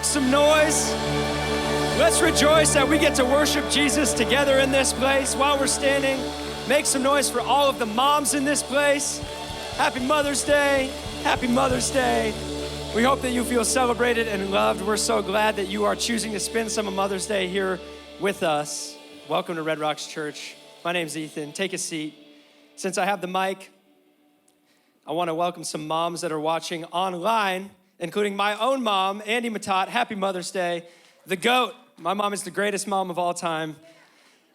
Make some noise. Let's rejoice that we get to worship Jesus together in this place while we're standing. Make some noise for all of the moms in this place. Happy Mother's Day. Happy Mother's Day. We hope that you feel celebrated and loved. We're so glad that you are choosing to spend some of Mother's Day here with us. Welcome to Red Rocks Church. My name's Ethan. Take a seat. Since I have the mic, I want to welcome some moms that are watching online, including my own mom, Andy Matott. Happy Mother's Day. The GOAT. My mom is the greatest mom of all time.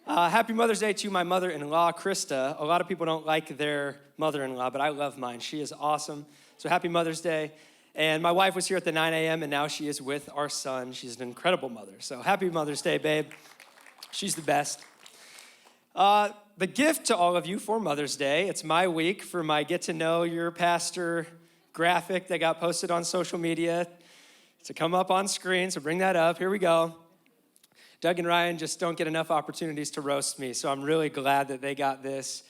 Happy Mother's Day to my mother-in-law, Krista. A lot of people don't like their mother-in-law, but I love mine. She is awesome. So happy Mother's Day. And my wife was here at the 9 a.m., and now she is with our son. She's an incredible mother. So happy Mother's Day, babe. She's the best. The gift to all of you for Mother's Day, it's my week for my Get to Know Your Pastor graphic that got posted on social media to come up on screen, so bring that up. Here we go. Doug and Ryan just don't get enough opportunities to roast me, so I'm really glad that they got this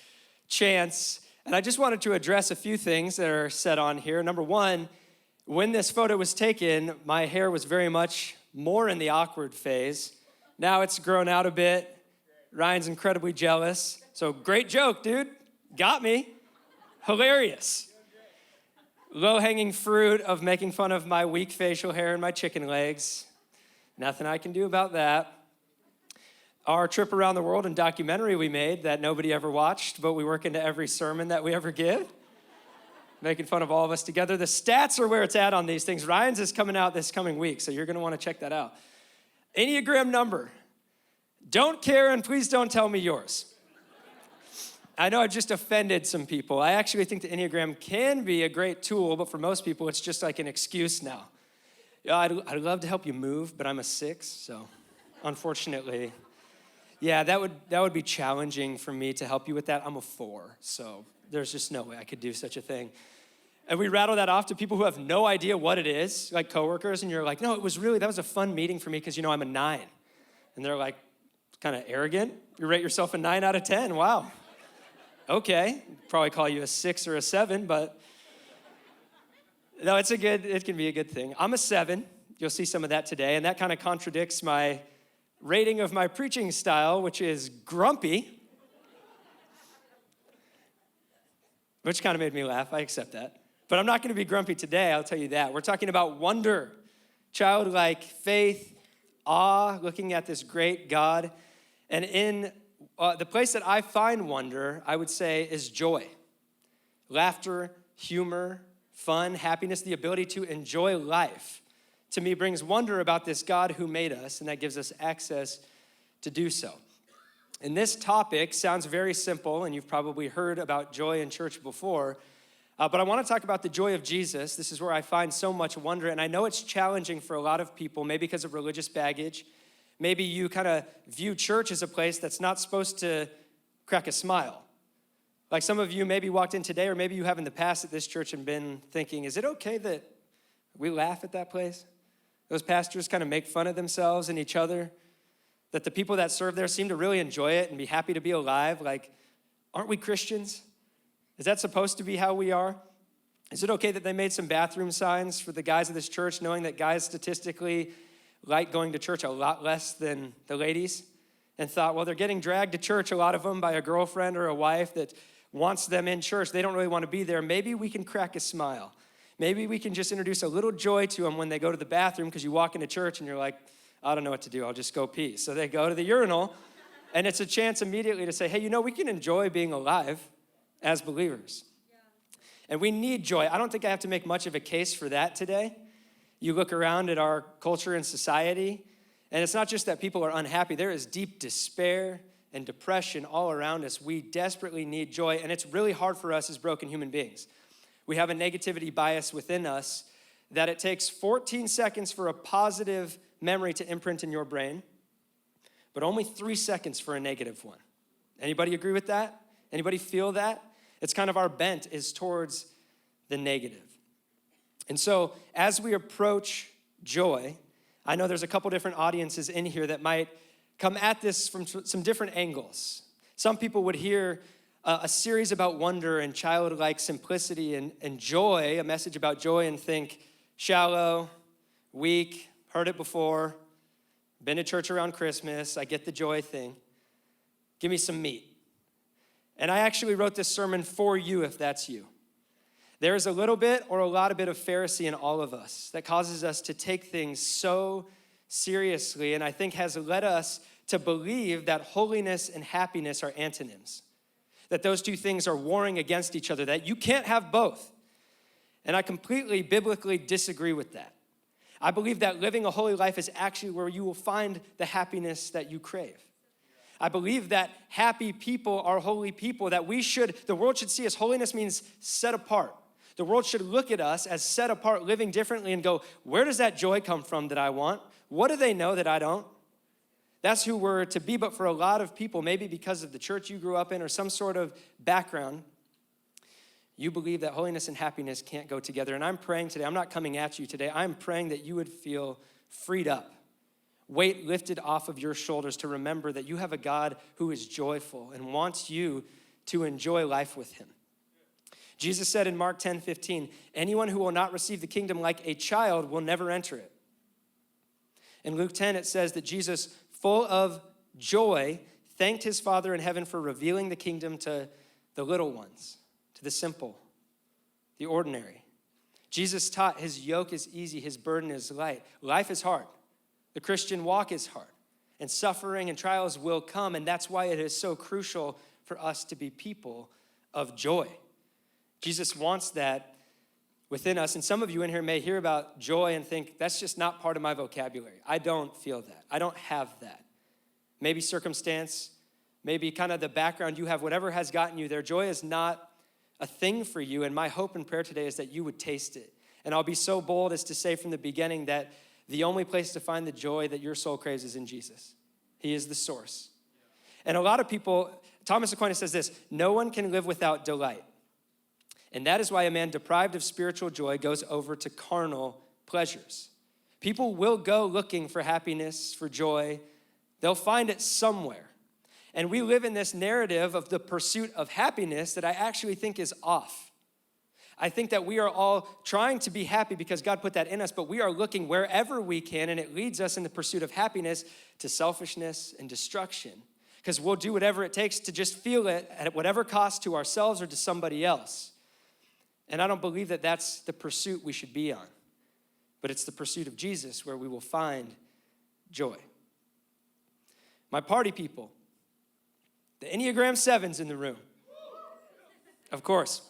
chance. And I just wanted to address a few things that are said on here. Number one, when this photo was taken, my hair was very much more in the awkward phase. Now it's grown out a bit. Ryan's incredibly jealous. So great joke, dude. Got me. Hilarious. Low-hanging fruit of making fun of my weak facial hair and my chicken legs. Nothing I can do about that. Our trip around the world and documentary we made that nobody ever watched, but we work into every sermon that we ever give. Making fun of all of us together. The stats are where it's at on these things. Ryan's is coming out this coming week, so you're going to want to check that out. Enneagram number. Don't care, and please don't tell me yours. I know I just offended some people. I actually think the Enneagram can be a great tool, but for most people, it's just like an excuse now. I'd love to help you move, but I'm a 6, so unfortunately, yeah, that would be challenging for me to help you with that. I'm a 4, so there's just no way I could do such a thing. And we rattle that off to people who have no idea what it is, like coworkers, and you're like, no, that was a fun meeting for me because, I'm a 9. And they're like, kind of arrogant. You rate yourself a 9 out of 10, wow. Okay, probably call you a 6 or a 7, but no, it can be a good thing. I'm a 7. You'll see some of that today, and that kind of contradicts my rating of my preaching style, which is grumpy, which kind of made me laugh. I accept that. But I'm not going to be grumpy today, I'll tell you that. We're talking about wonder, childlike faith, awe, looking at this great God. And in the place that I find wonder, I would say, is joy. Laughter, humor, fun, happiness, the ability to enjoy life, to me brings wonder about this God who made us, and that gives us access to do so. And this topic sounds very simple, and you've probably heard about joy in church before, but I want to talk about the joy of Jesus. This is where I find so much wonder, and I know it's challenging for a lot of people, maybe because of religious baggage. Maybe you kind of view church as a place that's not supposed to crack a smile. Like some of you maybe walked in today, or maybe you have in the past at this church and been thinking, is it okay that we laugh at that place? Those pastors kind of make fun of themselves and each other, that the people that serve there seem to really enjoy it and be happy to be alive. Like, aren't we Christians? Is that supposed to be how we are? Is it okay that they made some bathroom signs for the guys of this church, knowing that guys statistically like going to church a lot less than the ladies, and thought, well, they're getting dragged to church, a lot of them, by a girlfriend or a wife that wants them in church. They don't really want to be there. Maybe we can crack a smile. Maybe we can just introduce a little joy to them when they go to the bathroom, because you walk into church and you're like, I don't know what to do. I'll just go pee. So they go to the urinal, and it's a chance immediately to say, hey, we can enjoy being alive as believers. Yeah. And we need joy. I don't think I have to make much of a case for that today. You look around at our culture and society, and it's not just that people are unhappy. There is deep despair and depression all around us. We desperately need joy, and it's really hard for us as broken human beings. We have a negativity bias within us that it takes 14 seconds for a positive memory to imprint in your brain, but only 3 seconds for a negative one. Anybody agree with that? Anybody feel that? It's kind of our bent is towards the negative. And so as we approach joy, I know there's a couple different audiences in here that might come at this from some different angles. Some people would hear a series about wonder and childlike simplicity and joy, a message about joy, and think shallow, weak, heard it before, been to church around Christmas, I get the joy thing. Give me some meat. And I actually wrote this sermon for you if that's you. There is a little bit or a lot of bit of Pharisee in all of us that causes us to take things so seriously, and I think has led us to believe that holiness and happiness are antonyms, that those two things are warring against each other, that you can't have both. And I completely biblically disagree with that. I believe that living a holy life is actually where you will find the happiness that you crave. I believe that happy people are holy people, that the world should see us. Holiness means set apart. The world should look at us as set apart, living differently, and go, where does that joy come from that I want? What do they know that I don't? That's who we're to be. But for a lot of people, maybe because of the church you grew up in or some sort of background, you believe that holiness and happiness can't go together. And I'm praying today, I'm not coming at you today, I'm praying that you would feel freed up, weight lifted off of your shoulders to remember that you have a God who is joyful and wants you to enjoy life with him. Jesus said in Mark 10:15, anyone who will not receive the kingdom like a child will never enter it. In Luke 10, it says that Jesus, full of joy, thanked his Father in heaven for revealing the kingdom to the little ones, to the simple, the ordinary. Jesus taught his yoke is easy, his burden is light. Life is hard. The Christian walk is hard. And suffering and trials will come, and that's why it is so crucial for us to be people of joy. Jesus wants that within us. And some of you in here may hear about joy and think, that's just not part of my vocabulary. I don't feel that. I don't have that. Maybe circumstance, maybe kind of the background you have, whatever has gotten you there. Joy is not a thing for you. And my hope and prayer today is that you would taste it. And I'll be so bold as to say from the beginning that the only place to find the joy that your soul craves is in Jesus. He is the source. And a lot of people, Thomas Aquinas says this, no one can live without delight. And that is why a man deprived of spiritual joy goes over to carnal pleasures. People will go looking for happiness, for joy. They'll find it somewhere. And we live in this narrative of the pursuit of happiness that I actually think is off. I think that we are all trying to be happy because God put that in us, but we are looking wherever we can, and it leads us in the pursuit of happiness to selfishness and destruction. Because we'll do whatever it takes to just feel it at whatever cost to ourselves or to somebody else. And I don't believe that that's the pursuit we should be on. But it's the pursuit of Jesus where we will find joy. My party people, the Enneagram 7s in the room. Of course.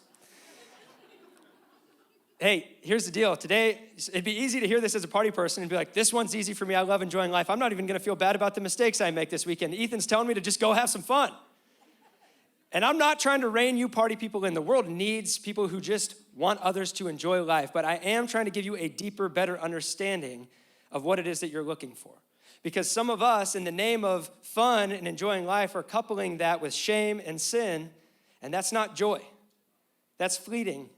Hey, here's the deal. Today, it'd be easy to hear this as a party person and be like, this one's easy for me. I love enjoying life. I'm not even going to feel bad about the mistakes I make this weekend. Ethan's telling me to just go have some fun. And I'm not trying to rein you party people in. The world needs people who just want others to enjoy life. But I am trying to give you a deeper, better understanding of what it is that you're looking for. Because some of us, in the name of fun and enjoying life, are coupling that with shame and sin. And that's not joy. That's fleeting.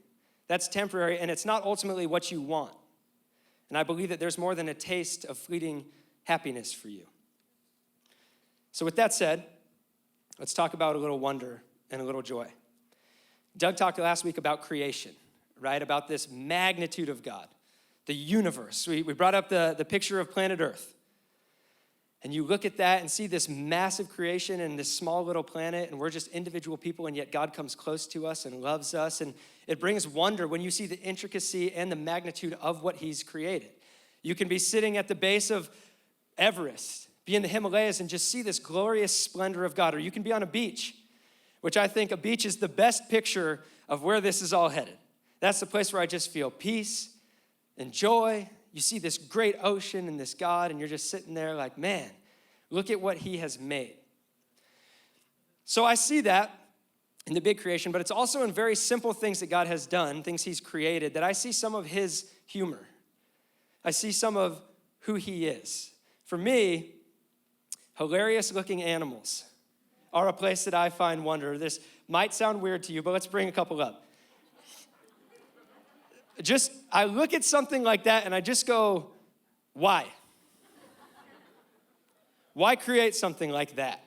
That's temporary. And it's not ultimately what you want. And I believe that there's more than a taste of fleeting happiness for you. So with that said, let's talk about a little wonder and a little joy. Doug talked last week about creation, right? About this magnitude of God, the universe. We brought up the picture of planet Earth. And you look at that and see this massive creation and this small little planet, and we're just individual people, and yet God comes close to us and loves us. And it brings wonder when you see the intricacy and the magnitude of what he's created. You can be sitting at the base of Everest, be in the Himalayas, and just see this glorious splendor of God. Or you can be on a beach, which I think a beach is the best picture of where this is all headed. That's the place where I just feel peace and joy. You see this great ocean and this God, and you're just sitting there like, man, look at what he has made. So I see that in the big creation, but it's also in very simple things that God has done, things he's created, that I see some of his humor. I see some of who he is. For me, hilarious looking animals are a place that I find wonder. This might sound weird to you, but let's bring a couple up. I look at something like that and I just go, why? Why create something like that?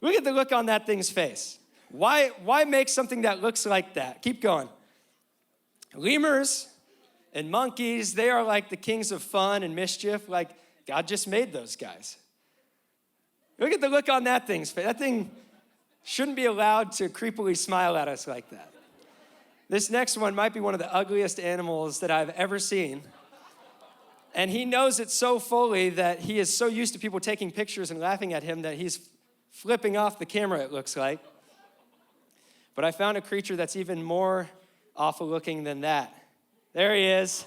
Look at the look on that thing's face. Why make something that looks like that? Keep going. Lemurs and monkeys. They are like the kings of fun and mischief. Like, God just made those guys. Look at the look on that thing's face. That thing shouldn't be allowed to creepily smile at us like that. This next one might be one of the ugliest animals that I've ever seen. And he knows it so fully that he is so used to people taking pictures and laughing at him that he's flipping off the camera, it looks like. But I found a creature that's even more awful looking than that. There he is.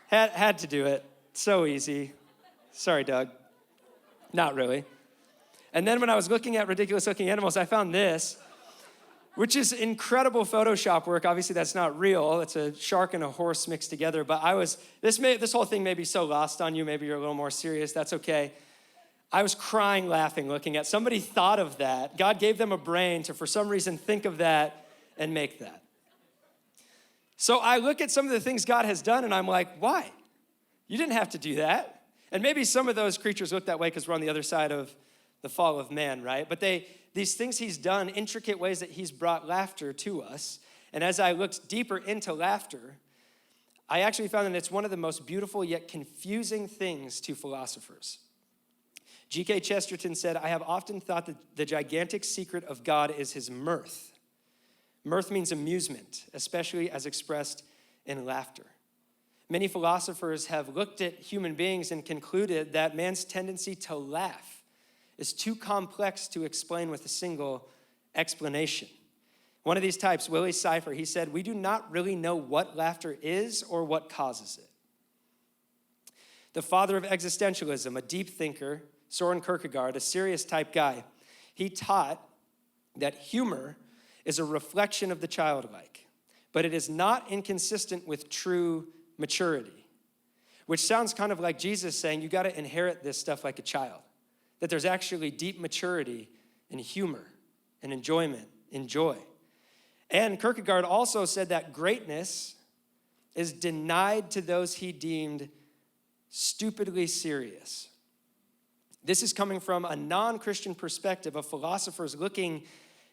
Had to do it. So easy. Sorry, Doug. Not really. And then when I was looking at ridiculous looking animals, I found this, which is incredible Photoshop work. Obviously, that's not real. It's a shark and a horse mixed together. But this whole thing may be so lost on you. Maybe you're a little more serious. That's okay. I was crying, laughing, looking at. Somebody thought of that. God gave them a brain to, for some reason, think of that and make that. So I look at some of the things God has done, and I'm like, why? You didn't have to do that. And maybe some of those creatures look that way because we're on the other side of the fall of man, right? But these things he's done, intricate ways that he's brought laughter to us. And as I looked deeper into laughter, I actually found that it's one of the most beautiful yet confusing things to philosophers. G.K. Chesterton said, I have often thought that the gigantic secret of God is his mirth. Mirth means amusement, especially as expressed in laughter. Many philosophers have looked at human beings and concluded that man's tendency to laugh is too complex to explain with a single explanation. One of these types, Willie Cipher, he said, we do not really know what laughter is or what causes it. The father of existentialism, a deep thinker, Soren Kierkegaard, a serious type guy, he taught that humor is a reflection of the childlike, but it is not inconsistent with true maturity, which sounds kind of like Jesus saying you got to inherit this stuff like a child, that there's actually deep maturity in humor and enjoyment in joy. And Kierkegaard also said that greatness is denied to those he deemed stupidly serious. This is coming from a non-Christian perspective of philosophers looking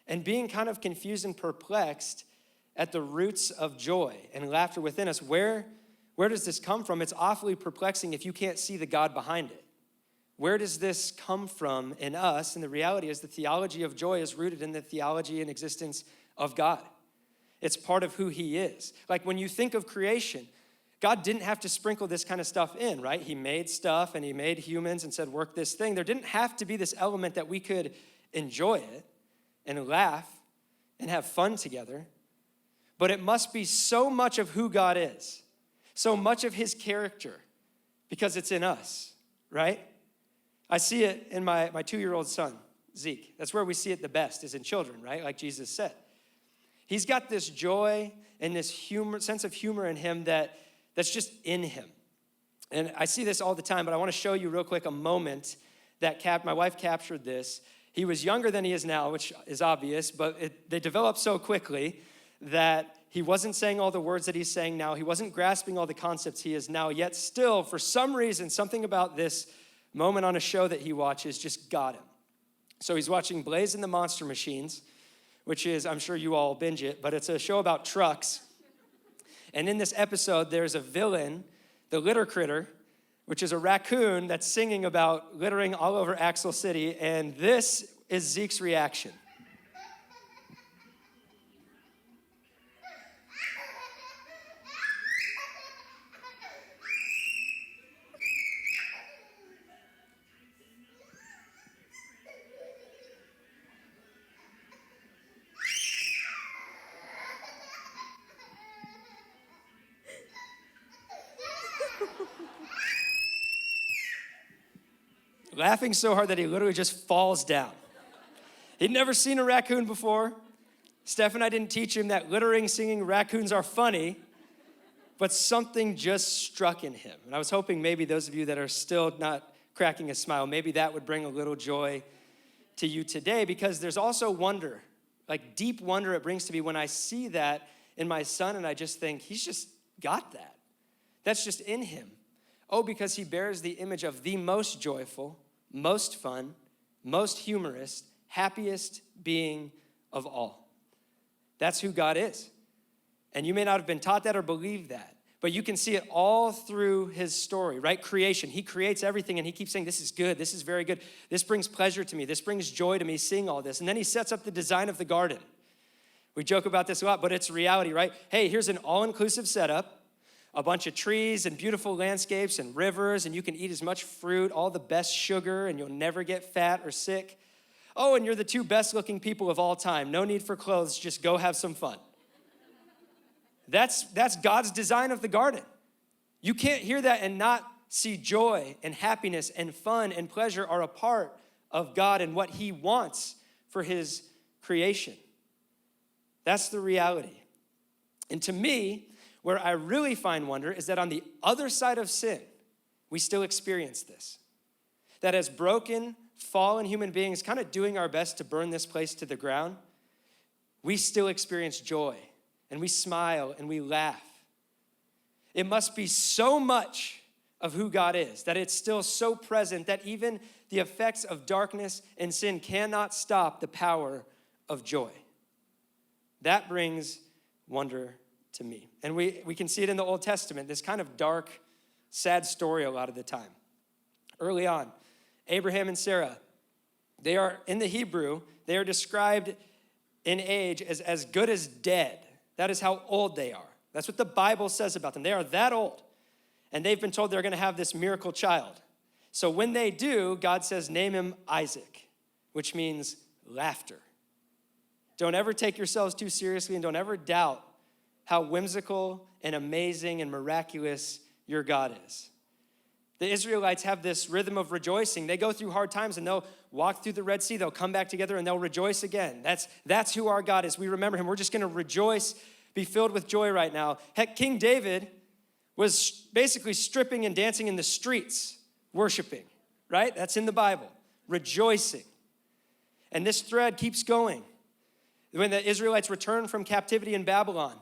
and being kind of confused and perplexed at the roots of joy and laughter within us. Where does this come from? It's awfully perplexing if you can't see the God behind it. Where does this come from in us? And the reality is the theology of joy is rooted in the theology and existence of God. It's part of who he is. Like when you think of creation, God didn't have to sprinkle this kind of stuff in, right? He made stuff and he made humans and said, work this thing. There didn't have to be this element that we could enjoy it and laugh and have fun together. But it must be so much of who God is, so much of his character, because it's in us, right? I see it in my 2-year-old son, Zeke. That's where we see it the best, is in children, right? Like Jesus said. He's got this joy and this sense of humor in him that's just in him. And I see this all the time, but I want to show you real quick a moment that my wife captured this. He was younger than he is now, which is obvious, but they developed so quickly that he wasn't saying all the words that he's saying now. He wasn't grasping all the concepts he is now, yet still, for some reason, something about this moment on a show that he watches just got him. So he's watching Blaze and the Monster Machines, which is, I'm sure you all binge it, but it's a show about trucks. And in this episode, there's a villain, the litter critter, which is a raccoon that's singing about littering all over Axle City, and this is Zeke's reaction. Laughing so hard that he literally just falls down. He'd never seen a raccoon before. Steph and I didn't teach him that littering, singing raccoons are funny, but something just struck in him. And I was hoping maybe those of you that are still not cracking a smile, maybe that would bring a little joy to you today, because there's also wonder, like deep wonder it brings to me when I see that in my son, and I just think, he's just got that. That's just in him. Oh, because he bears the image of the most joyful, most fun, most humorous, happiest being of all. That's who God is. And you may not have been taught that or believed that, but you can see it all through his story, right? Creation. He creates everything and he keeps saying, this is good, this is very good. This brings pleasure to me, this brings joy to me, seeing all this. And then he sets up the design of the garden. We joke about this a lot, but it's reality, right? Hey, here's an all-inclusive setup, a bunch of trees and beautiful landscapes and rivers, and you can eat as much fruit, all the best sugar, and you'll never get fat or sick. Oh, and you're the two best-looking people of all time. No need for clothes, just go have some fun. That's God's design of the garden. You can't hear that and not see joy and happiness and fun and pleasure are a part of God and what he wants for his creation. That's the reality. And to me, where I really find wonder is that on the other side of sin, we still experience this. That as broken, fallen human beings, kind of doing our best to burn this place to the ground, we still experience joy. And we smile and we laugh. It must be so much of who God is that it's still so present that even the effects of darkness and sin cannot stop the power of joy. That brings wonder to me. And we can see it in the Old Testament, this kind of dark, sad story a lot of the time. Early on, Abraham and Sarah, they are, in the Hebrew, they are described in age as good as dead. That is how old they are. That's what the Bible says about them. They are that old. And they've been told they're going to have this miracle child. So when they do, God says, name him Isaac, which means laughter. Don't ever take yourselves too seriously and don't ever doubt how whimsical and amazing and miraculous your God is. The Israelites have this rhythm of rejoicing. They go through hard times and they'll walk through the Red Sea. They'll come back together and they'll rejoice again. That's who our God is. We remember him. We're just going to rejoice, be filled with joy right now. Heck, King David was basically stripping and dancing in the streets, worshiping, right? That's in the Bible, rejoicing. And this thread keeps going. When the Israelites return from captivity in Babylon,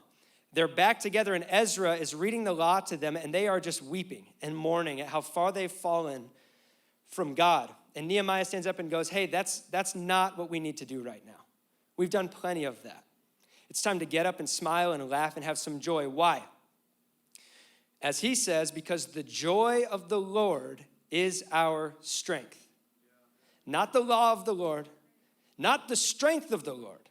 they're back together and Ezra is reading the law to them and they are just weeping and mourning at how far they've fallen from God. And Nehemiah stands up and goes, hey, that's not what we need to do right now. We've done plenty of that. It's time to get up and smile and laugh and have some joy. Why? As he says, because the joy of the Lord is our strength. Not the law of the Lord, not the strength of the Lord.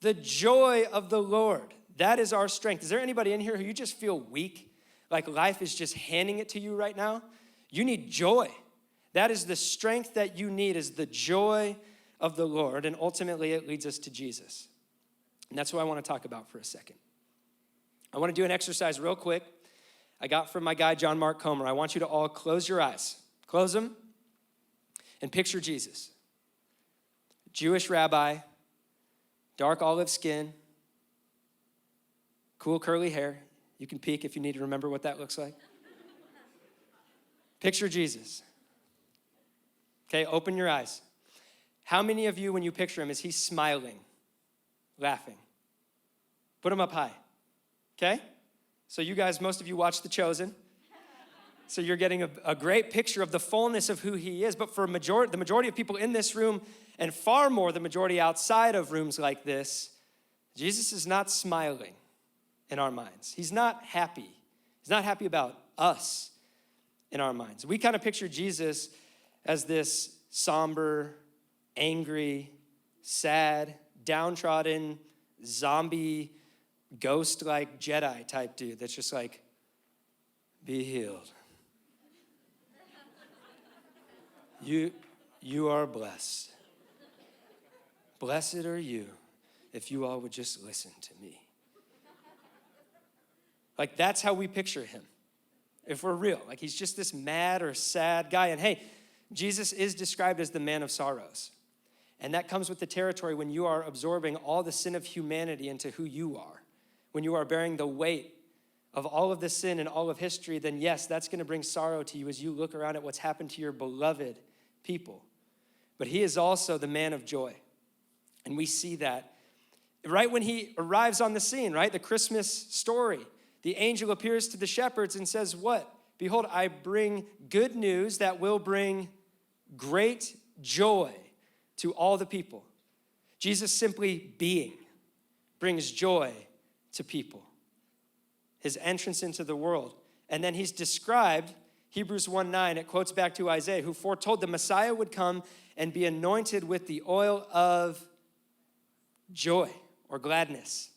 The joy of the Lord. That is our strength. Is there anybody in here who you just feel weak? Like life is just handing it to you right now? You need joy. That is the strength that you need, is the joy of the Lord. And ultimately, it leads us to Jesus. And that's what I want to talk about for a second. I want to do an exercise real quick I got from my guy, John Mark Comer. I want you to all close your eyes. Close them and picture Jesus. Jewish rabbi, dark olive skin, cool curly hair. You can peek if you need to remember what that looks like. Picture Jesus. Okay, open your eyes. How many of you, when you picture him, is he smiling, laughing? Put him up high, okay? So you guys, most of you watched The Chosen. So you're getting a great picture of the fullness of who he is. But for the majority of people in this room, and far more the majority outside of rooms like this, Jesus is not smiling in our minds. He's not happy. He's not happy about us in our minds. We kind of picture Jesus as this somber, angry, sad, downtrodden, zombie, ghost-like Jedi type dude that's just like, be healed. You are blessed. Blessed are you if you all would just listen to me. Like, that's how we picture him, if we're real. Like, he's just this mad or sad guy. And hey, Jesus is described as the man of sorrows. And that comes with the territory when you are absorbing all the sin of humanity into who you are. When you are bearing the weight of all of the sin and all of history, then yes, that's going to bring sorrow to you as you look around at what's happened to your beloved people. But he is also the man of joy. And we see that right when he arrives on the scene, right? The Christmas story. The angel appears to the shepherds and says, what? Behold, I bring good news that will bring great joy to all the people. Jesus simply being brings joy to people. his entrance into the world. And then he's described, Hebrews 1:9, it quotes back to Isaiah, who foretold the Messiah would come and be anointed with the oil of joy or gladness.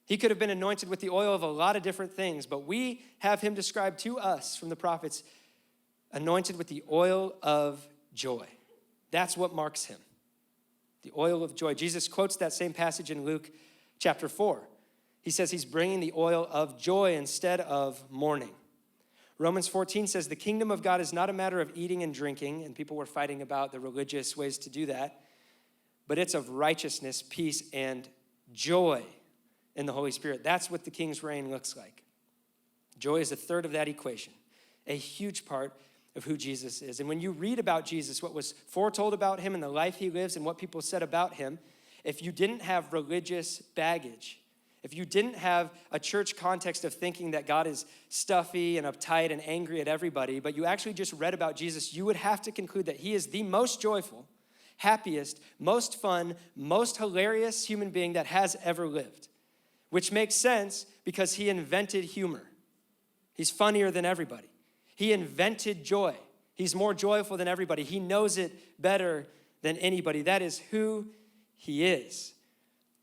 He could have been anointed with the oil of a lot of different things, but we have him described to us from the prophets, anointed with the oil of joy. That's what marks him, the oil of joy. Jesus quotes that same passage in Luke chapter 4. He says he's bringing the oil of joy instead of mourning. Romans 14 says the kingdom of God is not a matter of eating and drinking, and people were fighting about the religious ways to do that, but it's of righteousness, peace, and joy in the Holy Spirit. That's what the king's reign looks like. Joy is a third of that equation, a huge part of who Jesus is. And when you read about Jesus, what was foretold about him and the life he lives and what people said about him, if you didn't have religious baggage, if you didn't have a church context of thinking that God is stuffy and uptight and angry at everybody, but you actually just read about Jesus, you would have to conclude that he is the most joyful, happiest, most fun, most hilarious human being that has ever lived, which makes sense because he invented humor. He's funnier than everybody. He invented joy. He's more joyful than everybody. He knows it better than anybody. That is who he is.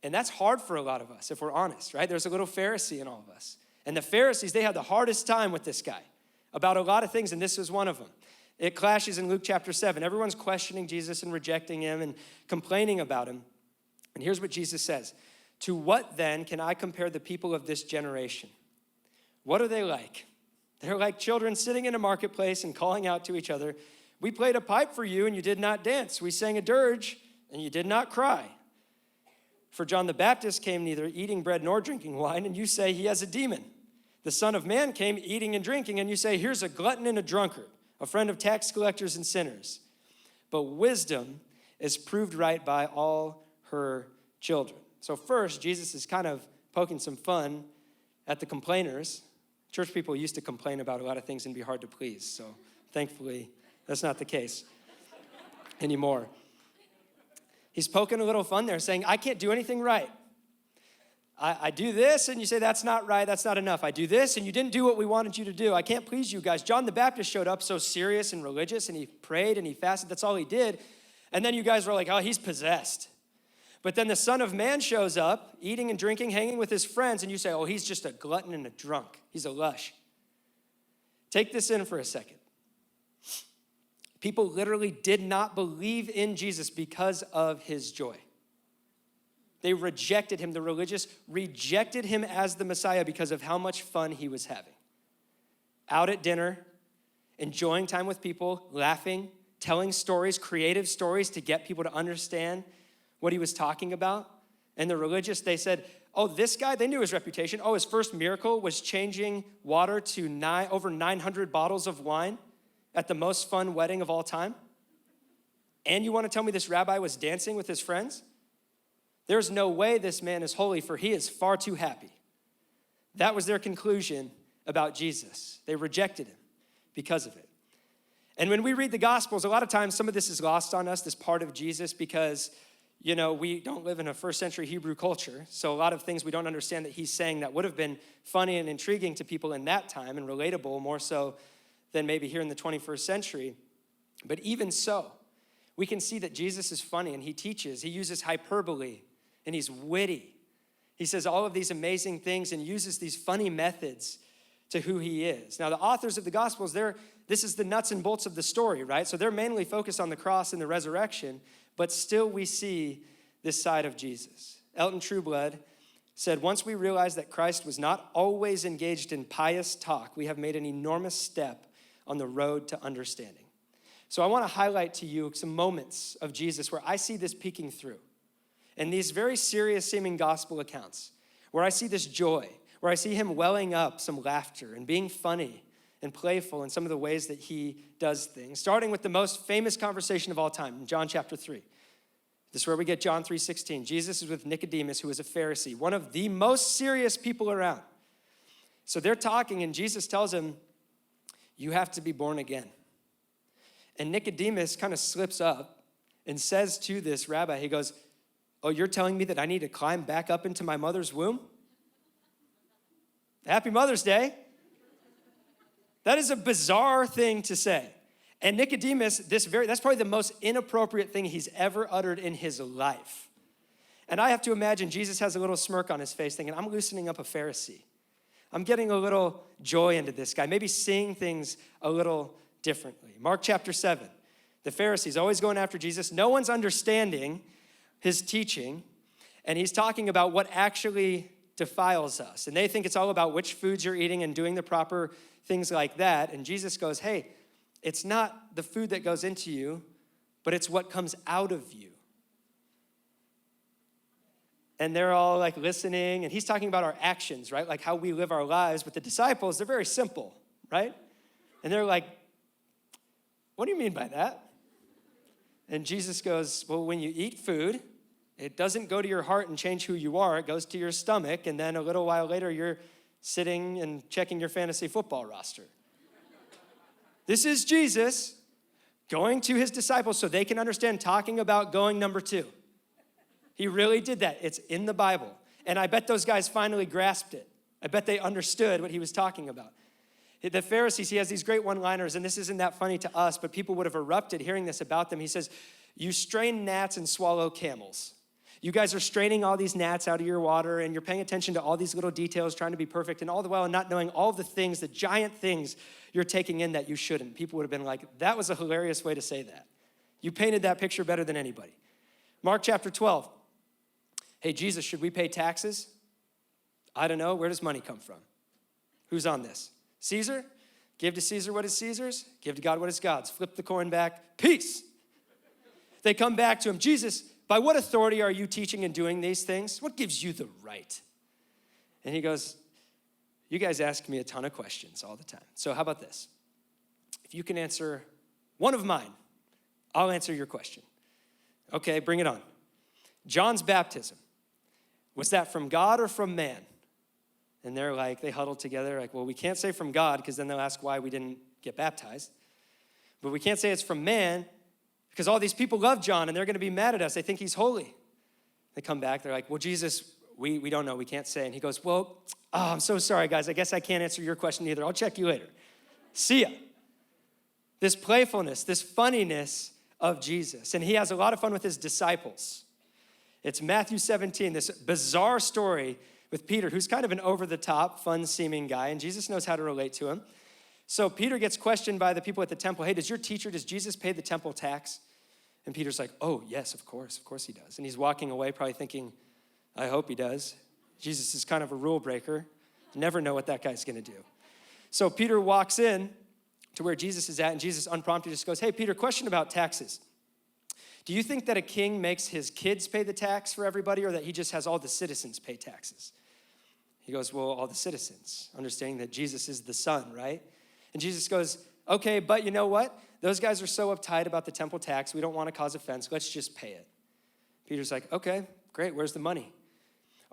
And that's hard for a lot of us, if we're honest, right? There's a little Pharisee in all of us. And the Pharisees, they had the hardest time with this guy about a lot of things, and this was one of them. It clashes in Luke chapter 7. Everyone's questioning Jesus and rejecting him and complaining about him. And here's what Jesus says. To what then can I compare the people of this generation? What are they like? They're like children sitting in a marketplace and calling out to each other, we played a pipe for you and you did not dance. We sang a dirge and you did not cry. For John the Baptist came neither eating bread nor drinking wine, and you say he has a demon. The Son of Man came eating and drinking, and you say here's a glutton and a drunkard, a friend of tax collectors and sinners. But wisdom is proved right by all her children. So first, Jesus is kind of poking some fun at the complainers. Church people used to complain about a lot of things and be hard to please. So thankfully, that's not the case anymore. He's poking a little fun there, saying, I can't do anything right. I do this, and you say, that's not right, that's not enough. I do this, and you didn't do what we wanted you to do. I can't please you guys. John the Baptist showed up so serious and religious, and he prayed and he fasted. That's all he did. And then you guys were like, oh, he's possessed. But then the Son of Man shows up, eating and drinking, hanging with his friends, and you say, oh, he's just a glutton and a drunk. He's a lush. Take this in for a second. People literally did not believe in Jesus because of his joy. They rejected him. The religious rejected him as the Messiah because of how much fun he was having. Out at dinner, enjoying time with people, laughing, telling stories, creative stories to get people to understand what he was talking about. And the religious, they said, oh, this guy, they knew his reputation. Oh, his first miracle was changing water to over 900 bottles of wine at the most fun wedding of all time? And you want to tell me this rabbi was dancing with his friends? There's no way this man is holy, for he is far too happy. That was their conclusion about Jesus. They rejected him because of it. And when we read the Gospels, a lot of times some of this is lost on us, this part of Jesus, because, you know, we don't live in a first century Hebrew culture. So a lot of things we don't understand that he's saying that would have been funny and intriguing to people in that time and relatable more so than maybe here in the 21st century. But even so, we can see that Jesus is funny and he teaches. He uses hyperbole and he's witty. He says all of these amazing things and uses these funny methods to who he is. Now, the authors of the Gospels, this is the nuts and bolts of the story, right? So they're mainly focused on the cross and the resurrection, but still we see this side of Jesus. Elton Trueblood said, once we realize that Christ was not always engaged in pious talk, we have made an enormous step on the road to understanding. So I want to highlight to you some moments of Jesus where I see this peeking through. And these very serious seeming gospel accounts, where I see this joy, where I see him welling up some laughter and being funny and playful in some of the ways that he does things. Starting with the most famous conversation of all time, in John chapter 3. This is where we get John 3:16. Jesus is with Nicodemus, who is a Pharisee, one of the most serious people around. So they're talking, and Jesus tells him, you have to be born again. And Nicodemus kind of slips up and says to this rabbi, he goes, oh, you're telling me that I need to climb back up into my mother's womb? Happy Mother's Day. That is a bizarre thing to say. And Nicodemus, that's probably the most inappropriate thing he's ever uttered in his life. And I have to imagine Jesus has a little smirk on his face thinking, I'm loosening up a Pharisee. I'm getting a little joy into this guy, maybe seeing things a little differently. Mark chapter 7, the Pharisees always going after Jesus. No one's understanding his teaching, and he's talking about what actually defiles us. And they think it's all about which foods you're eating and doing the proper things like that. And Jesus goes, hey, it's not the food that goes into you, but it's what comes out of you. And they're all like listening, and he's talking about our actions, right? Like how we live our lives. But the disciples, they're very simple, right? And they're like, what do you mean by that? And Jesus goes, well, when you eat food, it doesn't go to your heart and change who you are. It goes to your stomach, and then a little while later, you're sitting and checking your fantasy football roster. This is Jesus going to his disciples so they can understand, talking about going number 2. He really did that. It's in the Bible. And I bet those guys finally grasped it. I bet they understood what he was talking about. The Pharisees, he has these great one-liners, and this isn't that funny to us, but people would have erupted hearing this about them. He says, you strain gnats and swallow camels. You guys are straining all these gnats out of your water, and you're paying attention to all these little details, trying to be perfect, and all the while not knowing all the things, the giant things you're taking in that you shouldn't. People would have been like, that was a hilarious way to say that. You painted that picture better than anybody. Mark chapter 12. Hey, Jesus, should we pay taxes? I don't know. Where does money come from? Who's on this? Caesar? Give to Caesar what is Caesar's. Give to God what is God's. Flip the coin back. Peace. They come back to him. Jesus, by what authority are you teaching and doing these things? What gives you the right? And he goes, you guys ask me a ton of questions all the time. So how about this? If you can answer one of mine, I'll answer your question. Okay, bring it on. John's baptism. Was that from God or from man? And they're like, they huddled together like, well, we can't say from God because then they'll ask why we didn't get baptized. But we can't say it's from man because all these people love John and they're going to be mad at us. They think he's holy. They come back. They're like, well, Jesus, we don't know. We can't say. And he goes, well, I'm so sorry, guys. I guess I can't answer your question either. I'll check you later. See ya. This playfulness, this funniness of Jesus. And he has a lot of fun with his disciples. It's Matthew 17, this bizarre story with Peter, who's kind of an over-the-top, fun-seeming guy, and Jesus knows how to relate to him. So Peter gets questioned by the people at the temple, hey, does Jesus pay the temple tax? And Peter's like, oh, yes, of course he does. And he's walking away probably thinking, I hope he does. Jesus is kind of a rule breaker. You never know what that guy's gonna do. So Peter walks in to where Jesus is at, and Jesus unprompted just goes, hey, Peter, question about taxes. Do you think that a king makes his kids pay the tax for everybody, or that he just has all the citizens pay taxes? He goes, well, all the citizens, understanding that Jesus is the son, right? And Jesus goes, okay, but you know what? Those guys are so uptight about the temple tax. We don't want to cause offense. Let's just pay it. Peter's like, okay, great. Where's the money?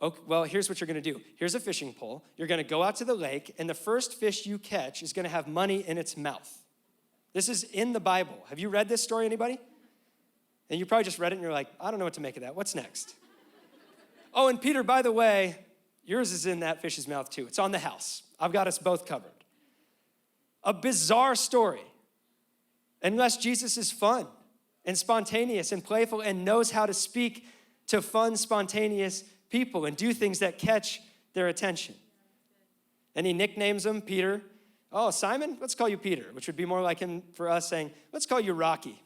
Okay, well, here's what you're going to do. Here's a fishing pole. You're going to go out to the lake, and the first fish you catch is going to have money in its mouth. This is in the Bible. Have you read this story, anybody? And you probably just read it, and you're like, I don't know what to make of that. What's next? Oh, and Peter, by the way, yours is in that fish's mouth too. It's on the house. I've got us both covered. A bizarre story. Unless Jesus is fun and spontaneous and playful and knows how to speak to fun, spontaneous people and do things that catch their attention. And he nicknames them Peter. Oh, Simon, let's call you Peter, which would be more like him for us saying, let's call you Rocky.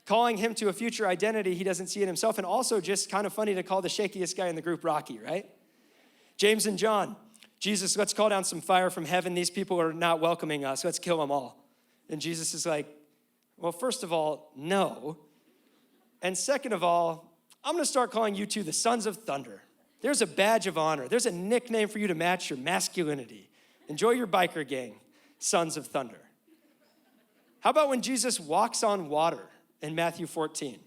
Calling him to a future identity he doesn't see in himself, and also just kind of funny to call the shakiest guy in the group Rocky, right? James and John, Jesus, let's call down some fire from heaven. These people are not welcoming us. Let's kill them all. And Jesus is like, well, first of all, no. And second of all, I'm going to start calling you two the sons of thunder. There's a badge of honor. There's a nickname for you to match your masculinity. Enjoy your biker gang, sons of thunder. How about when Jesus walks on water in Matthew 14?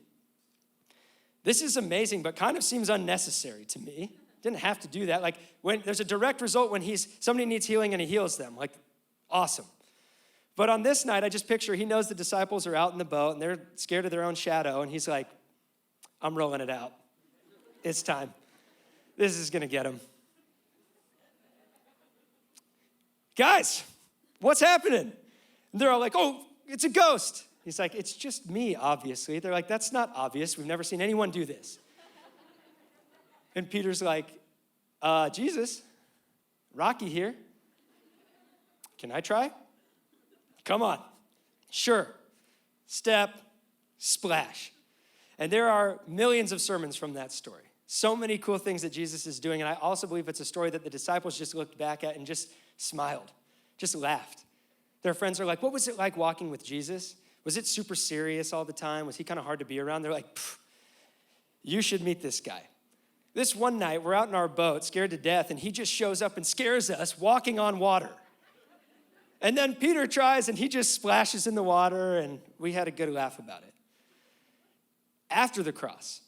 This is amazing, but kind of seems unnecessary to me. Didn't have to do that. Like when there's a direct result when somebody needs healing and he heals them. Like, awesome. But on this night, I just picture he knows the disciples are out in the boat and they're scared of their own shadow. And he's like, I'm rolling it out. It's time. This is going to get him. guys, what's happening? And they're all like, oh, it's a ghost. He's like, it's just me, obviously. They're like, that's not obvious. We've never seen anyone do this. And Peter's like, Jesus, Rocky here. Can I try? Come on. Sure. Step, splash. And there are millions of sermons from that story. So many cool things that Jesus is doing. And I also believe it's a story that the disciples just looked back at and just smiled, just laughed. Their friends are like, what was it like walking with Jesus? Was it super serious all the time? Was he kind of hard to be around? They're like, you should meet this guy. This one night, we're out in our boat, scared to death, and he just shows up and scares us walking on water. And then Peter tries, and he just splashes in the water, and we had a good laugh about it. After the cross,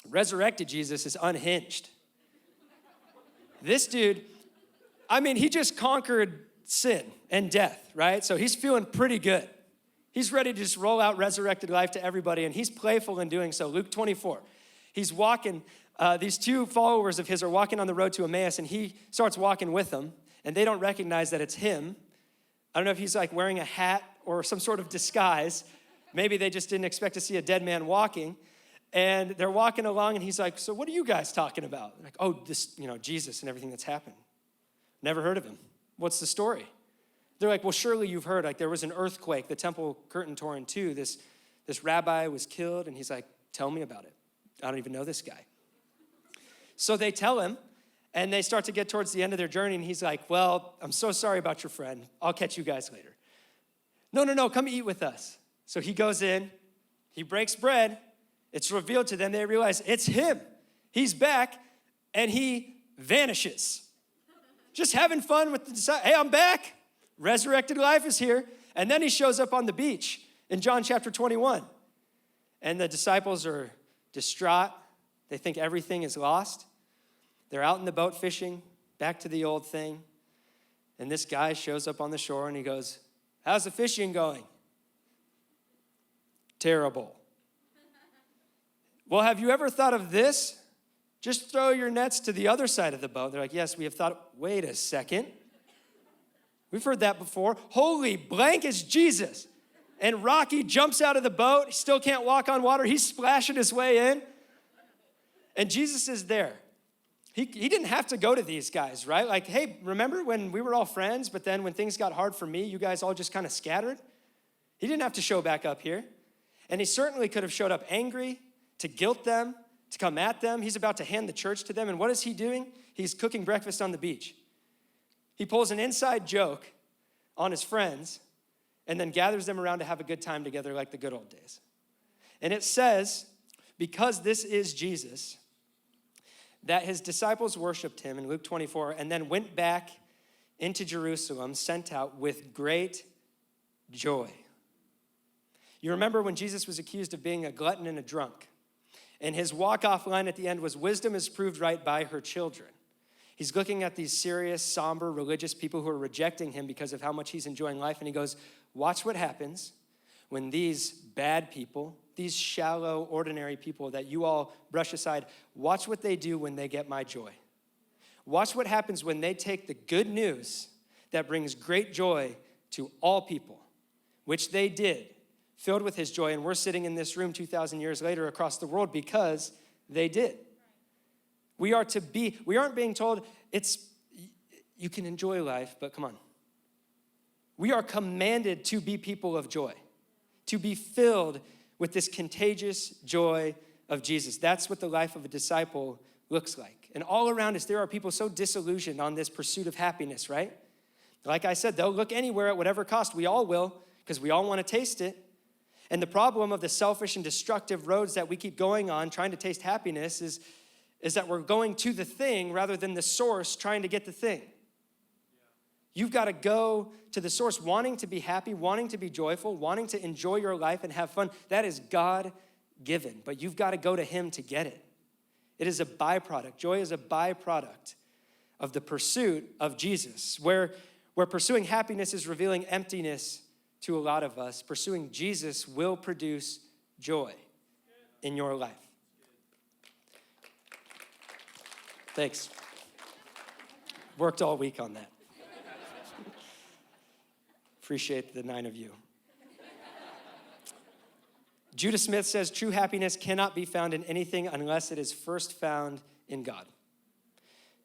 resurrected Jesus is unhinged. This dude, he just conquered sin and death, right? So he's feeling pretty good. He's ready to just roll out resurrected life to everybody, and he's playful in doing so. Luke 24, he's walking, these two followers of his are walking on the road to Emmaus, and he starts walking with them, and they don't recognize that it's him. I don't know if he's like wearing a hat or some sort of disguise. Maybe they just didn't expect to see a dead man walking. And they're walking along, and he's like, so what are you guys talking about? They're like, oh, this, Jesus and everything that's happened. Never heard of him. What's the story? They're like, well, surely you've heard. Like, there was an earthquake. The temple curtain tore in two. This rabbi was killed. And he's like, tell me about it. I don't even know this guy. So they tell him, and they start to get towards the end of their journey. And he's like, well, I'm so sorry about your friend. I'll catch you guys later. No, come eat with us. So he goes in. He breaks bread. It's revealed to them. They realize it's him. He's back, and he vanishes. Just having fun with the disciples. Hey, I'm back. Resurrected life is here. And then he shows up on the beach in John chapter 21. And the disciples are distraught. They think everything is lost. They're out in the boat fishing, back to the old thing. And this guy shows up on the shore, and he goes, how's the fishing going? Terrible. Well, have you ever thought of this? Just throw your nets to the other side of the boat. They're like, yes, we have thought. Wait a second. We've heard that before. Holy blank is Jesus. And Rocky jumps out of the boat. He still can't walk on water. He's splashing his way in. And Jesus is there. He didn't have to go to these guys, right? Like, hey, remember when we were all friends, but then when things got hard for me, you guys all just kind of scattered? He didn't have to show back up here. And he certainly could have showed up angry, to guilt them, to come at them. He's about to hand the church to them. And what is he doing? He's cooking breakfast on the beach. He pulls an inside joke on his friends and then gathers them around to have a good time together like the good old days. And it says, because this is Jesus, that his disciples worshiped him in Luke 24 and then went back into Jerusalem, sent out with great joy. You remember when Jesus was accused of being a glutton and a drunk, and his walk-off line at the end was, wisdom is proved right by her children. He's looking at these serious, somber, religious people who are rejecting him because of how much he's enjoying life, and he goes, watch what happens when these bad people, these shallow, ordinary people that you all brush aside, watch what they do when they get my joy. Watch what happens when they take the good news that brings great joy to all people, which they did, filled with his joy, and we're sitting in this room 2,000 years later across the world because they did. We aren't being told you can enjoy life, but come on. We are commanded to be people of joy, to be filled with this contagious joy of Jesus. That's what the life of a disciple looks like. And all around us, there are people so disillusioned on this pursuit of happiness, right? Like I said, they'll look anywhere at whatever cost. We all will, because we all want to taste it. And the problem of the selfish and destructive roads that we keep going on, trying to taste happiness, is that we're going to the thing rather than the source trying to get the thing. You've got to go to the source wanting to be happy, wanting to be joyful, wanting to enjoy your life and have fun. That is God-given, but you've got to go to him to get it. It is a byproduct. Joy is a byproduct of the pursuit of Jesus. Where pursuing happiness is revealing emptiness to a lot of us, pursuing Jesus will produce joy in your life. Thanks. Worked all week on that. Appreciate the 9 of you. Judah Smith says, true happiness cannot be found in anything unless it is first found in God.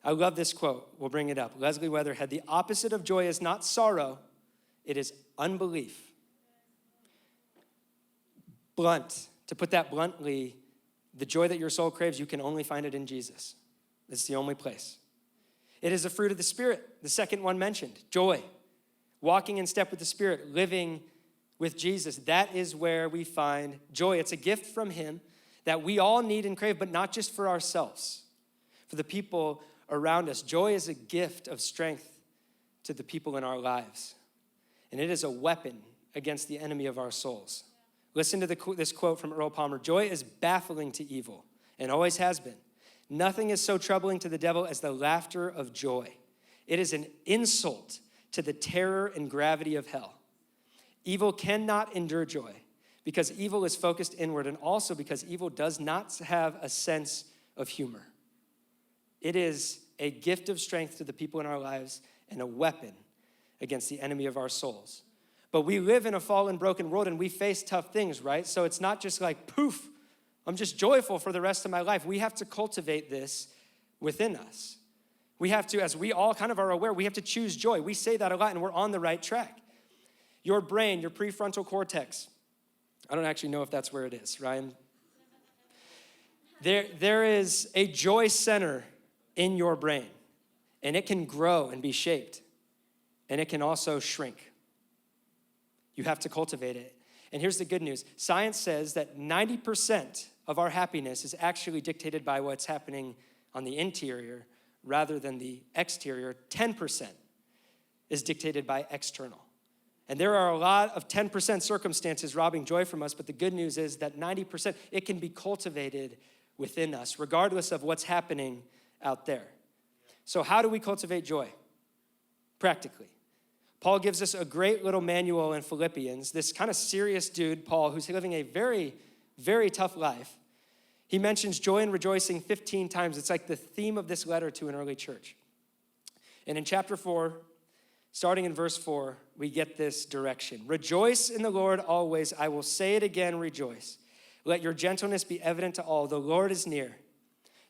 I love this quote. We'll bring it up. Leslie Weatherhead, the opposite of joy is not sorrow, it is unbelief. Blunt, to put that bluntly, the joy that your soul craves, you can only find it in Jesus. It's the only place. It is a fruit of the Spirit, the second one mentioned, joy. Walking in step with the Spirit, living with Jesus. That is where we find joy. It's a gift from him that we all need and crave, but not just for ourselves, for the people around us. Joy is a gift of strength to the people in our lives. And it is a weapon against the enemy of our souls. Listen to this quote from Earl Palmer. Joy is baffling to evil and always has been. Nothing is so troubling to the devil as the laughter of joy. It is an insult to the terror and gravity of hell. Evil cannot endure joy because evil is focused inward and also because evil does not have a sense of humor. It is a gift of strength to the people in our lives and a weapon against the enemy of our souls. But we live in a fallen, broken world and we face tough things, right? So it's not just like, poof, I'm just joyful for the rest of my life. We have to cultivate this within us. We have to, as we all kind of are aware, we have to choose joy. We say that a lot and we're on the right track. Your brain, your prefrontal cortex, I don't actually know if that's where it is, Ryan. There is a joy center in your brain and it can grow and be shaped and it can also shrink. You have to cultivate it. And here's the good news. Science says that 90% of our happiness is actually dictated by what's happening on the interior rather than the exterior. 10% is dictated by external. And there are a lot of 10% circumstances robbing joy from us, but the good news is that 90%, it can be cultivated within us, regardless of what's happening out there. So how do we cultivate joy? Practically. Paul gives us a great little manual in Philippians. This kind of serious dude, Paul, who's living a very, very tough life. He mentions joy and rejoicing 15 times. It's like the theme of this letter to an early church. And in chapter 4, starting in verse 4, we get this direction. Rejoice in the Lord always. I will say it again, rejoice. Let your gentleness be evident to all. The Lord is near.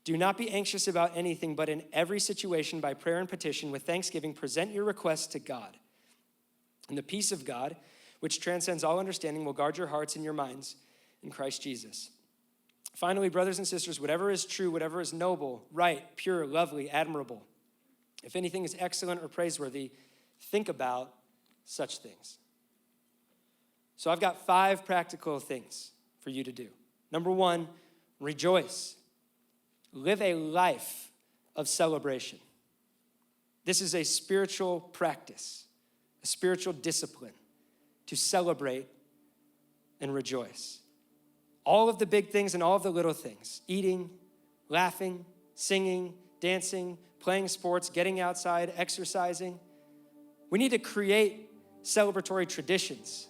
Do not be anxious about anything, but in every situation, by prayer and petition, with thanksgiving, present your requests to God. And the peace of God, which transcends all understanding, will guard your hearts and your minds in Christ Jesus. Finally, brothers and sisters, whatever is true, whatever is noble, right, pure, lovely, admirable, if anything is excellent or praiseworthy, think about such things. So I've got 5 practical things for you to do. Number 1, rejoice. Live a life of celebration. This is a spiritual practice, a spiritual discipline to celebrate and rejoice. All of the big things and all of the little things, eating, laughing, singing, dancing, playing sports, getting outside, exercising. We need to create celebratory traditions.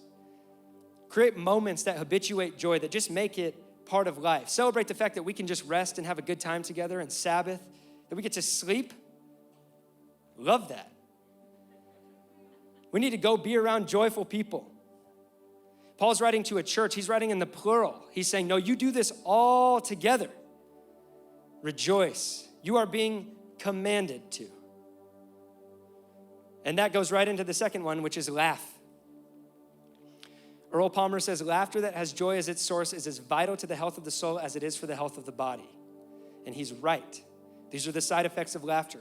Create moments that habituate joy, that just make it part of life. Celebrate the fact that we can just rest and have a good time together and Sabbath, that we get to sleep. Love that. We need to go be around joyful people. Paul's writing to a church. He's writing in the plural. He's saying, no, you do this all together. Rejoice. You are being commanded to. And that goes right into the second one, which is laugh. Earl Palmer says, laughter that has joy as its source is as vital to the health of the soul as it is for the health of the body. And he's right. These are the side effects of laughter.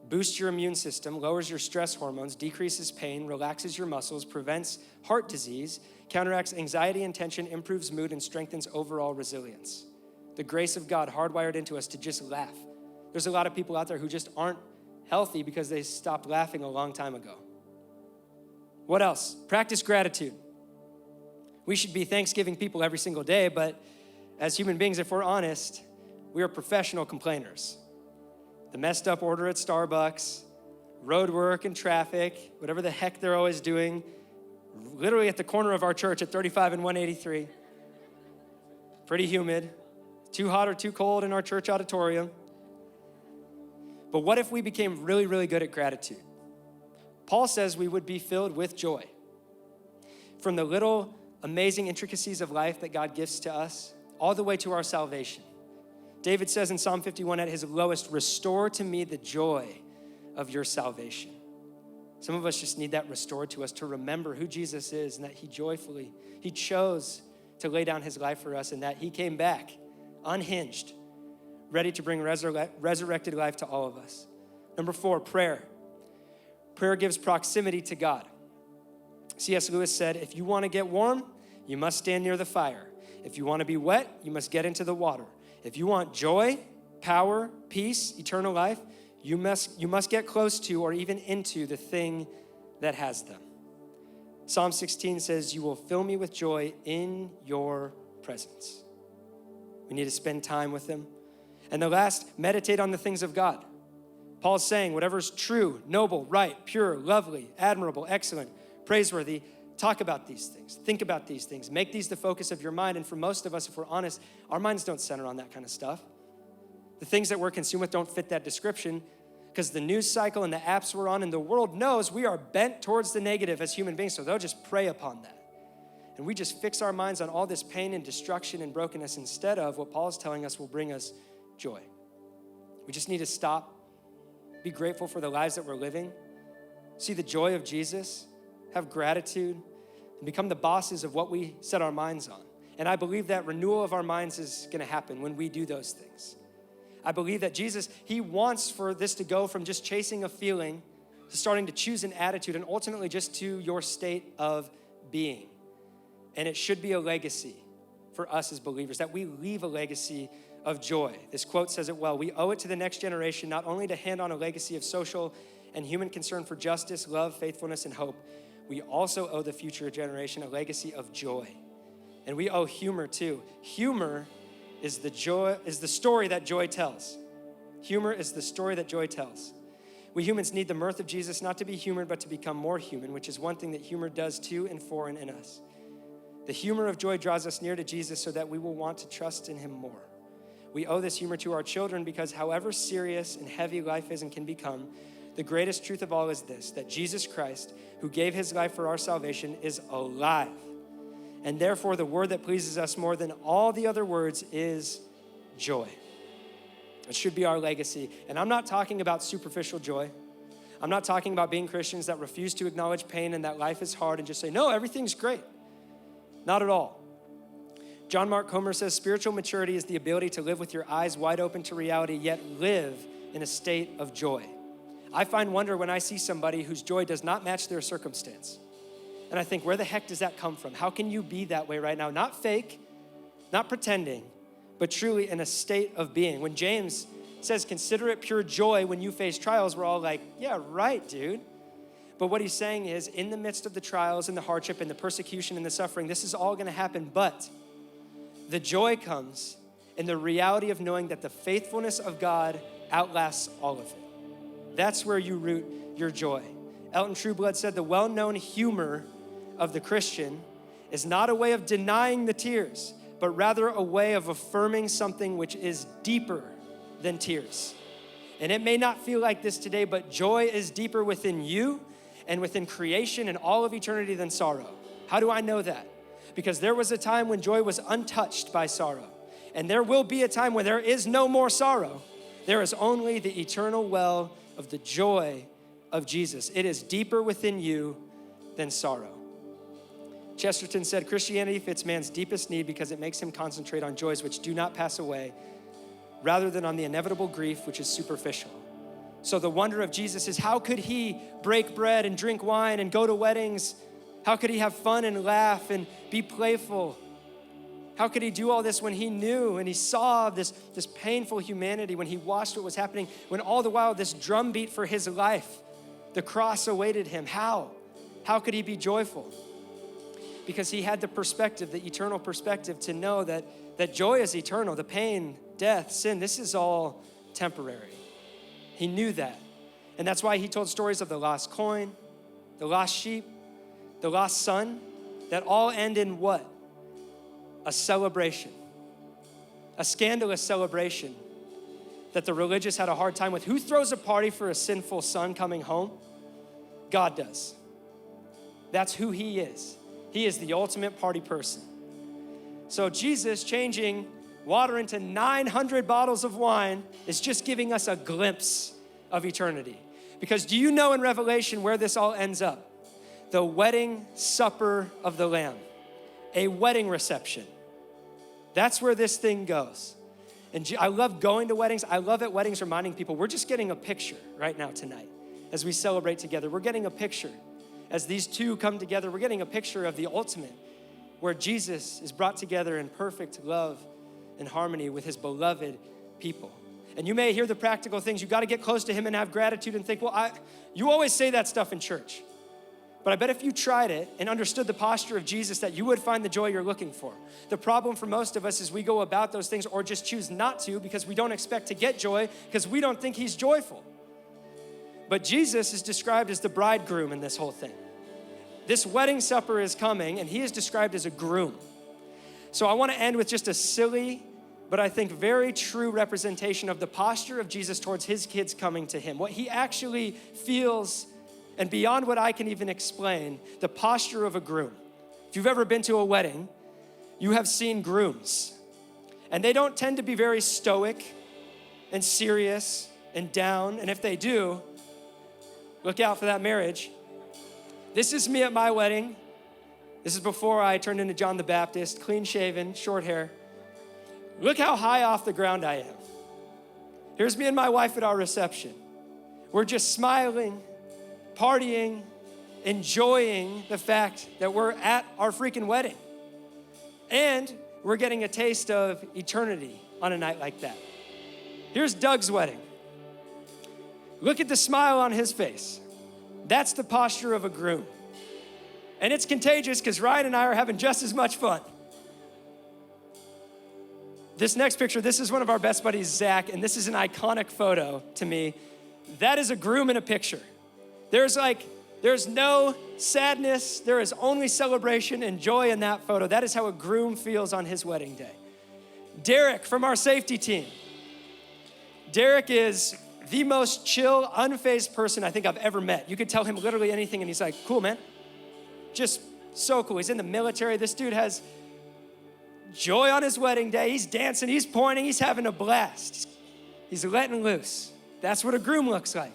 Boosts your immune system, lowers your stress hormones, decreases pain, relaxes your muscles, prevents heart disease, counteracts anxiety and tension, improves mood, and strengthens overall resilience. The grace of God hardwired into us to just laugh. There's a lot of people out there who just aren't healthy because they stopped laughing a long time ago. What else? Practice gratitude. We should be Thanksgiving people every single day, but as human beings, if we're honest, we are professional complainers. The messed up order at Starbucks, road work and traffic, whatever the heck they're always doing, literally at the corner of our church at 35 and 183. Pretty humid, too hot or too cold in our church auditorium. But what if we became really, really good at gratitude? Paul says we would be filled with joy. from the little amazing intricacies of life that God gives to us, all the way to our salvation. David says in Psalm 51 at his lowest, restore to me the joy of your salvation. Some of us just need that restored to us, to remember who Jesus is and that he chose to lay down his life for us, and that he came back unhinged, ready to bring resurrected life to all of us. Number 4, prayer. Prayer gives proximity to God. C.S. Lewis said, if you want to get warm, you must stand near the fire. If you want to be wet, you must get into the water. If you want joy, power, peace, eternal life, you must get close to or even into the thing that has them. Psalm 16 says, you will fill me with joy in your presence. We need to spend time with him. And the last, meditate on the things of God. Paul's saying, whatever's true, noble, right, pure, lovely, admirable, excellent, praiseworthy, talk about these things. Think about these things. Make these the focus of your mind. And for most of us, if we're honest, our minds don't center on that kind of stuff. The things that we're consumed with don't fit that description, because the news cycle and the apps we're on and the world knows we are bent towards the negative as human beings, so they'll just prey upon that. And we just fix our minds on all this pain and destruction and brokenness instead of what Paul's telling us will bring us joy. We just need to stop, be grateful for the lives that we're living, see the joy of Jesus, have gratitude, and become the bosses of what we set our minds on. And I believe that renewal of our minds is gonna happen when we do those things. I believe that Jesus, he wants for this to go from just chasing a feeling to starting to choose an attitude and ultimately just to your state of being. And it should be a legacy for us as believers, that we leave a legacy of joy. This quote says it well. We owe it to the next generation not only to hand on a legacy of social and human concern for justice, love, faithfulness, and hope, we also owe the future generation a legacy of joy. And we owe humor too. Humor is the story that joy tells. Humor is the story that joy tells. We humans need the mirth of Jesus not to be humored, but to become more human, which is one thing that humor does to and for and in us. The humor of joy draws us near to Jesus so that we will want to trust in him more. We owe this humor to our children because however serious and heavy life is and can become, the greatest truth of all is this, that Jesus Christ, who gave his life for our salvation, is alive. And therefore, the word that pleases us more than all the other words is joy. It should be our legacy. And I'm not talking about superficial joy. I'm not talking about being Christians that refuse to acknowledge pain and that life is hard and just say, no, everything's great. Not at all. John Mark Comer says, spiritual maturity is the ability to live with your eyes wide open to reality, yet live in a state of joy. I find wonder when I see somebody whose joy does not match their circumstance. And I think, where the heck does that come from? How can you be that way right now? Not fake, not pretending, but truly in a state of being. When James says, consider it pure joy when you face trials, we're all like, yeah, right, dude. But what he's saying is, in the midst of the trials and the hardship and the persecution and the suffering, this is all gonna happen, but the joy comes in the reality of knowing that the faithfulness of God outlasts all of it. That's where you root your joy. Elton Trueblood said, the well-known humor of the Christian is not a way of denying the tears, but rather a way of affirming something which is deeper than tears. And it may not feel like this today, but joy is deeper within you and within creation and all of eternity than sorrow. How do I know that? Because there was a time when joy was untouched by sorrow. And there will be a time when there is no more sorrow. There is only the eternal well of the joy of Jesus. It is deeper within you than sorrow. Chesterton said, Christianity fits man's deepest need because it makes him concentrate on joys which do not pass away, rather than on the inevitable grief which is superficial. So the wonder of Jesus is, how could he break bread and drink wine and go to weddings? How could he have fun and laugh and be playful? How could he do all this when he knew and he saw this painful humanity, when he watched what was happening, when all the while this drumbeat for his life, the cross awaited him? How? How could he be joyful? Because he had the perspective, the eternal perspective, to know that joy is eternal. The pain, death, sin, this is all temporary. He knew that. And that's why he told stories of the lost coin, the lost sheep, the lost son, that all end in what? A celebration, a scandalous celebration that the religious had a hard time with. Who throws a party for a sinful son coming home? God does. That's who he is. He is the ultimate party person. So Jesus changing water into 900 bottles of wine is just giving us a glimpse of eternity. Because do you know in Revelation where this all ends up? The wedding supper of the Lamb, a wedding reception. That's where this thing goes. And I love going to weddings. I love at weddings reminding people, we're just getting a picture right now tonight as we celebrate together. We're getting a picture. As these two come together, we're getting a picture of the ultimate, where Jesus is brought together in perfect love and harmony with his beloved people. And you may hear the practical things. You got to get close to him and have gratitude and think, well, you always say that stuff in church. But I bet if you tried it and understood the posture of Jesus, that you would find the joy you're looking for. The problem for most of us is we go about those things or just choose not to because we don't expect to get joy because we don't think he's joyful. But Jesus is described as the bridegroom in this whole thing. This wedding supper is coming, and he is described as a groom. So I want to end with just a silly, but I think very true representation of the posture of Jesus towards his kids coming to him. What he actually feels, and beyond what I can even explain, the posture of a groom. If you've ever been to a wedding, you have seen grooms. And they don't tend to be very stoic and serious and down. And if they do, look out for that marriage. This is me at my wedding. This is before I turned into John the Baptist, clean shaven, short hair. Look how high off the ground I am. Here's me and my wife at our reception. We're just smiling, partying, enjoying the fact that we're at our freaking wedding. And we're getting a taste of eternity on a night like that. Here's Doug's wedding. Look at the smile on his face. That's the posture of a groom. And it's contagious because Ryan and I are having just as much fun. This next picture, this is one of our best buddies, Zach, and this is an iconic photo to me. That is a groom in a picture. There's no sadness. There is only celebration and joy in that photo. That is how a groom feels on his wedding day. Derek from our safety team. Derek is the most chill, unfazed person I think I've ever met. You could tell him literally anything and he's like, cool, man. Just so cool. He's in the military. This dude has joy on his wedding day. He's dancing, he's pointing, he's having a blast. He's letting loose. That's what a groom looks like.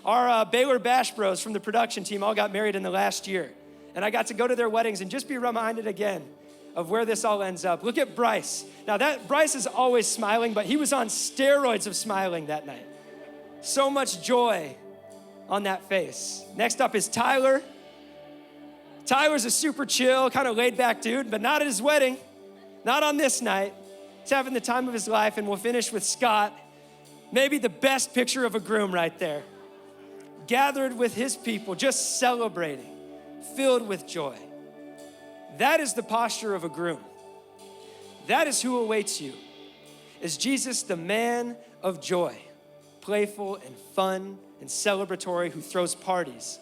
Our Baylor Bash Bros from the production team all got married in the last year. And I got to go to their weddings and just be reminded again of where this all ends up. Look at Bryce. Now Bryce is always smiling, but he was on steroids of smiling that night. So much joy on that face. Next up is Tyler. Tyler's a super chill, kind of laid back dude, but not at his wedding. Not on this night. He's having the time of his life, and we'll finish with Scott. Maybe the best picture of a groom right there. Gathered with his people, just celebrating, filled with joy. That is the posture of a groom. That is who awaits you. Is Jesus the man of joy, playful and fun and celebratory, who throws parties,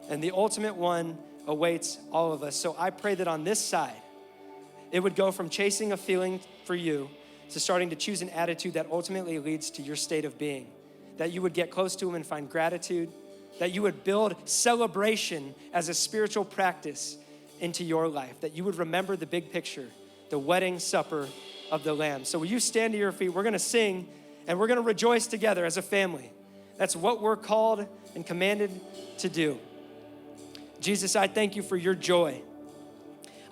and the ultimate one awaits all of us. So I pray that on this side, it would go from chasing a feeling for you to starting to choose an attitude that ultimately leads to your state of being. That you would get close to him and find gratitude. That you would build celebration as a spiritual practice into your life. That you would remember the big picture, the wedding supper of the Lamb. So will you stand to your feet? We're gonna sing and we're gonna rejoice together as a family. That's what we're called and commanded to do. Jesus, I thank you for your joy.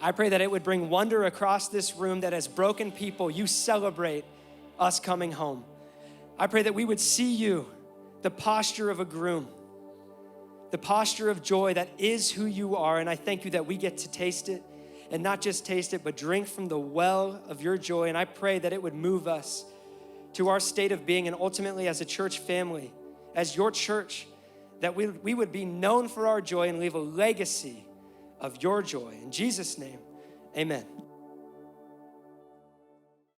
I pray that it would bring wonder across this room, that as broken people, you celebrate us coming home. I pray that we would see you, the posture of a groom, the posture of joy that is who you are. And I thank you that we get to taste it, and not just taste it, but drink from the well of your joy. And I pray that it would move us to our state of being, and ultimately as a church family, as your church, that we would be known for our joy and leave a legacy of your joy. In Jesus' name, amen.